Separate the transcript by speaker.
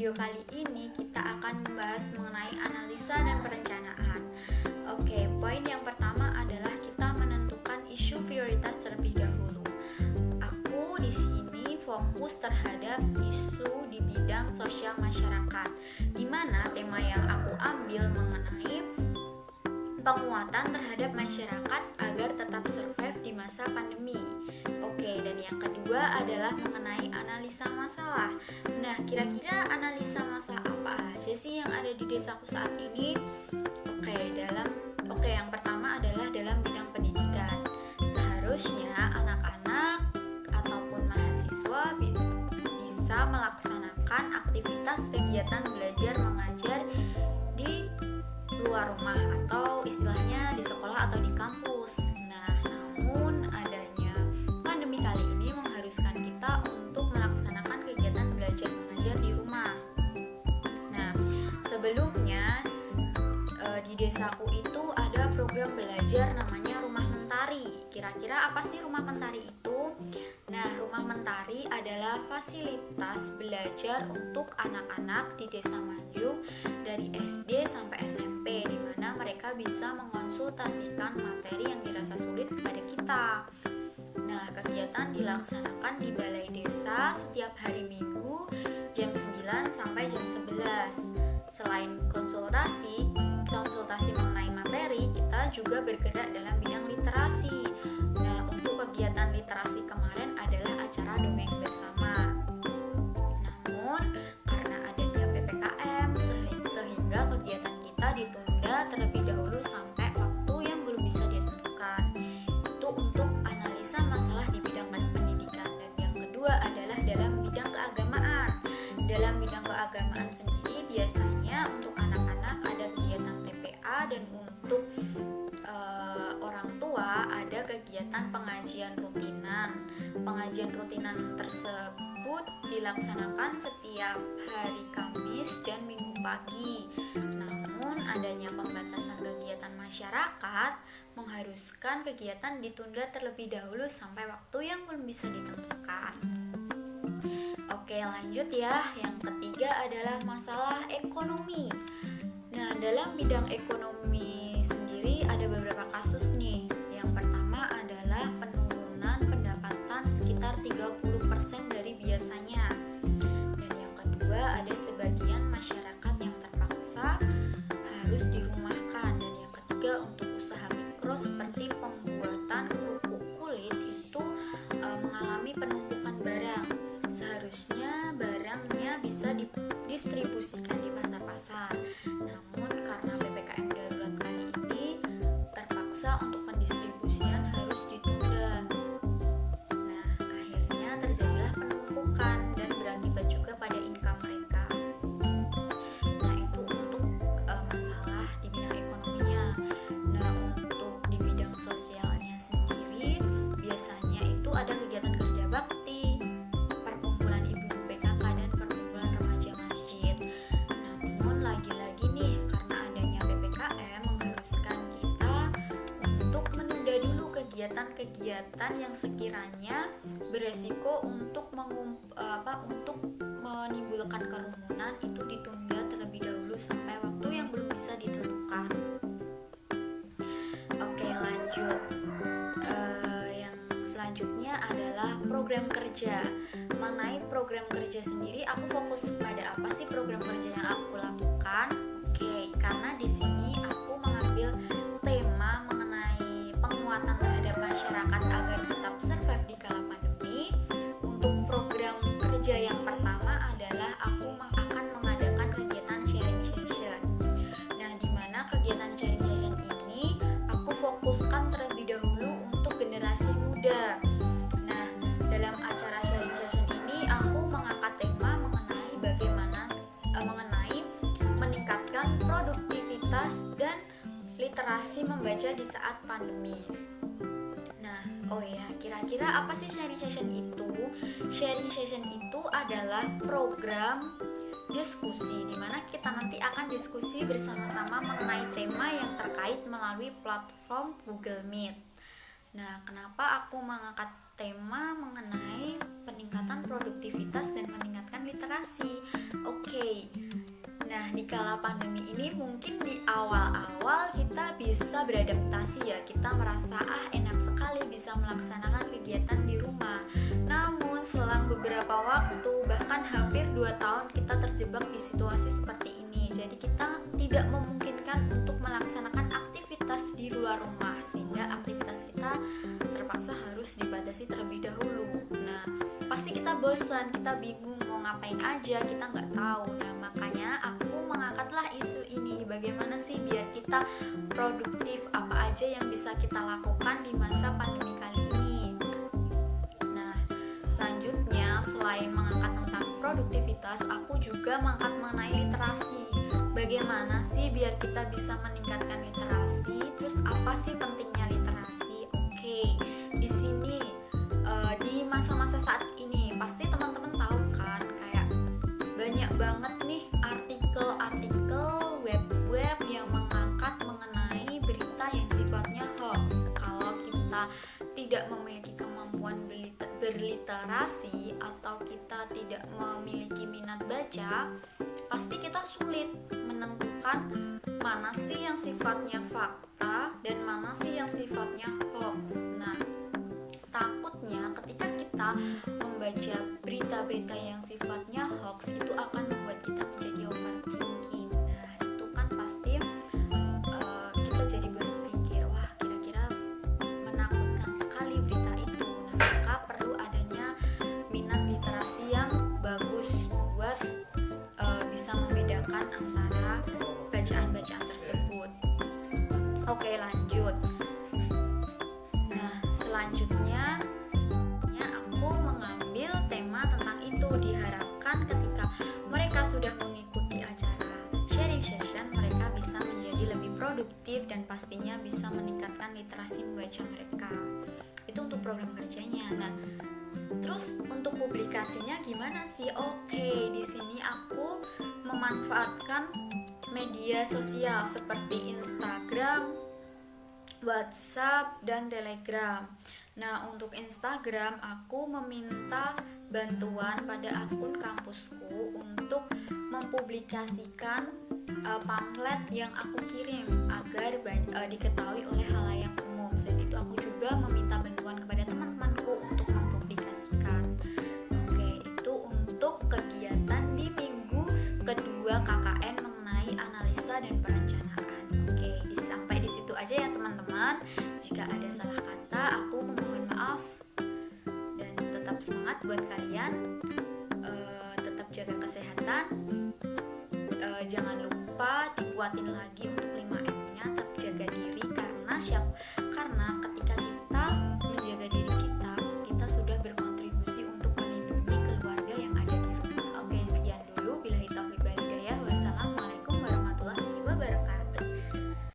Speaker 1: video kali ini kita akan membahas mengenai analisa dan perencanaan. Oke, poin yang pertama adalah kita menentukan isu prioritas terlebih dahulu. Aku di sini fokus terhadap isu di bidang sosial masyarakat, di mana tema yang aku ambil mengenai penguatan terhadap masyarakat agar tetap survive di masa pandemi. Oke, dan yang kedua adalah mengenai analisa masalah. Nah, kira-kira analisa masalah apa aja sih yang ada di desaku saat ini? Oke, yang pertama adalah dalam bidang pendidikan. Seharusnya anak-anak ataupun mahasiswa bisa melaksanakan aktivitas kegiatan belajar mengajar di luar rumah atau istilahnya di sekolah atau di kampus. Nah, namun adanya pandemi kali ini mengharuskan kita untuk melaksanakan kegiatan belajar mengajar di rumah. Nah, sebelumnya di desaku itu ada program belajar namanya Rumah Mentari. Kira-kira apa sih Rumah Mentari itu? Nah, Rumah Mentari adalah fasilitas belajar untuk anak-anak di Desa Manjung dari SD sampai SMP, di mana mereka bisa mengonsultasikan materi yang dirasa sulit kepada kita. Nah, kegiatan dilaksanakan di Balai Desa setiap hari Minggu jam 9 sampai jam 11. Selain konsultasi mengenai materi, kita juga bergerak dalam bidang literasi. Nah, untuk kegiatan literasi kemarin adalah acara dongeng bersama. Namun, karena adanya PPKM sehingga kegiatan kita ditunda terlebih dahulu sampai waktu yang belum bisa ditentukan. Itu untuk analisa masalah di bidang pendidikan. Dan yang kedua adalah dalam bidang keagamaan. Dalam bidang keagamaan sendiri biasanya untuk anak-anak ada kegiatan TPA, dan untuk orang tua ada kegiatan pengajian rutinan. Pengajian rutinan tersebut dilaksanakan setiap hari Kamis dan Minggu pagi. Namun adanya pembatasan kegiatan masyarakat mengharuskan kegiatan ditunda terlebih dahulu sampai waktu yang belum bisa ditentukan. Oke, lanjut ya. Yang ketiga adalah masalah ekonomi. Nah, dalam bidang ekonomi sendiri ada beberapa kasus nih. Yang pertama adalah penurunan pendapatan sekitar 30% dari biasanya. Dan yang kedua ada sebagian masyarakat yang terpaksa harus dirumahkan. Dan yang ketiga untuk usaha mikro seperti pembuatan kerupuk kulit itu mengalami penumpukan barang. Seharusnya barangnya bisa didistribusikan di pasar-pasar. Namun karena PPKM darurat kali ini terpaksa untuk pendistribusian harus ditunda. Nah, akhirnya terjadilah penumpukan dan berakibat juga pada income mereka. Nah, itu untuk masalah di bidang ekonominya. Nah, untuk di bidang sosialnya sendiri biasanya itu ada kegiatan kerja bakti, perkumpulan ibu-ibu PKK, dan perkumpulan remaja masjid. Namun lagi-lagi nih, karena adanya PPKM mengharuskan kita untuk menunda dulu kegiatan-kegiatan yang sekiranya beresiko untuk menimbulkan kerumunan, itu ditunda terlebih dahulu sampai waktu yang belum bisa ditentukan. Oke, lanjut. Yang selanjutnya adalah program kerja. Mengenai program kerja sendiri, aku fokus pada apa sih program kerja yang aku lakukan? Oke, karena di sini aku mengambil tema mengenai penguatan terhadap masyarakat agar tetap survive di kala pandemi. Untuk program kerja yang pertama adalah aku akan mengadakan kegiatan sharing session. Nah, di mana kegiatan sharing session ini aku fokuskan terlebih dahulu untuk generasi muda. Nah, dalam acara sharing session ini aku mengangkat tema mengenai mengenai meningkatkan produktivitas dan literasi membaca di saat pandemi. Nah, kira-kira apa sih sharing session itu? Sharing session itu adalah program diskusi di mana kita nanti akan diskusi bersama-sama mengenai tema yang terkait melalui platform Google Meet. Nah, kenapa aku mengangkat tema mengenai peningkatan produktivitas dan meningkatkan literasi? Oke. Nah, di kala pandemi ini mungkin di awal-awal kita bisa beradaptasi ya. Kita merasa enak sekali bisa melaksanakan kegiatan di rumah. Namun selang beberapa waktu, bahkan hampir 2 tahun kita terjebak di situasi seperti ini. Jadi kita tidak memungkinkan untuk melaksanakan aktivitas di luar rumah, sehingga aktivitas kita terpaksa harus dibatasi terlebih dahulu. Nah, pasti kita bosan, kita bingung mau ngapain aja, kita nggak tahu. Nah, makanya aku mengangkatlah isu ini, bagaimana sih biar kita produktif, apa aja yang bisa kita lakukan di masa pandemi kali ini. Nah, selanjutnya selain mengangkat tentang produktivitas, aku juga mengangkat mengenai literasi. Bagaimana sih biar kita bisa meningkatkan literasi? Terus apa sih pentingnya literasi? Oke, di sini di masa-masa saat ini pasti teman-teman tahu kan, kayak banyak banget nih artikel-artikel web-web yang mengangkat mengenai berita yang sifatnya hoax. Kalau kita tidak memiliki kemampuan berliterasi atau kita tidak memiliki minat baca, pasti kita sulit menentukan mana sih yang sifatnya fakta dan mana sih yang sifatnya hoax. Nah, takutnya ketika kita membaca berita-berita yang sifatnya hoax itu akan membuat kita menjadi overthinking. Nah, itu kan pasti kita jadi berpikir, wah kira-kira menakutkan sekali berita itu. Nah, maka perlu adanya minat literasi yang bagus buat bisa membedakan antara bacaan-bacaan tersebut. Oke, lanjut. Nah, selanjutnya aku mengambil tema tentang itu. Diharapkan ketika mereka sudah mengikuti acara sharing session, mereka bisa menjadi lebih produktif dan pastinya bisa meningkatkan literasi membaca mereka. Itu untuk program kerjanya. Nah, terus untuk publikasinya gimana sih? Oke, di sini aku memanfaatkan media sosial seperti Instagram, WhatsApp, dan Telegram. Nah, untuk Instagram aku meminta bantuan pada akun kampusku untuk mempublikasikan pamflet yang aku kirim agar diketahui oleh khalayak umum. Selain itu aku juga meminta bantuan kepada teman-temanku untuk mempublikasikan. Oke, itu untuk kegiatan di minggu kedua KKN mengenai analisa dan perencanaan. Oke, sampai di situ aja ya teman-teman. Jika ada salah kata, aku memohon maaf. Dan tetap semangat buat kalian. Tetap jaga kesehatan. Jangan lupa dikuatin lagi